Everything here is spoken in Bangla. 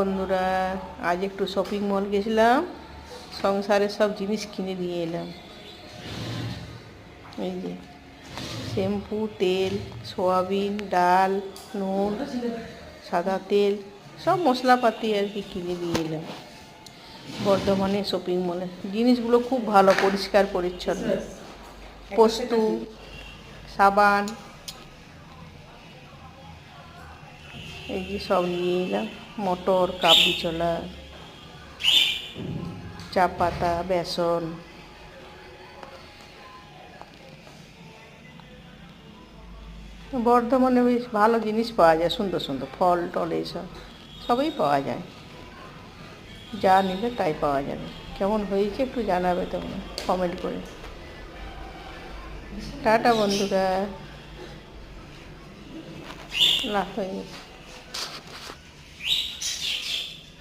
বন্ধুরা, আজ একটু শপিং মল গেছিলাম, সংসারের সব জিনিস কিনে নিয়ে এলাম। এই যে শ্যাম্পু, তেল, সয়াবিন, ডাল, নুন, সাদা তেল, সব মশলাপাতি আর কি কিনে নিয়ে এলাম বর্ধমানে শপিং মলে। জিনিসগুলো খুব ভালো, পরিষ্কার পরিচ্ছন্ন। পোস্ত, সাবান, এই যে সব নিয়ে এলাম। মটর, কাবলি ছোলা, চা পাতা, বেসন। বর্ধমানে বেশ ভালো জিনিস পাওয়া যায়, সুন্দর সুন্দর ফল টল এইসব সবই পাওয়া যায়। যা নিবে তাই পাওয়া যাবে। কেমন হয়েছে একটু জানাবে তোমরা কমেন্ট করে। টাটা বন্ধুরা, লাভ হয়ে গেছে।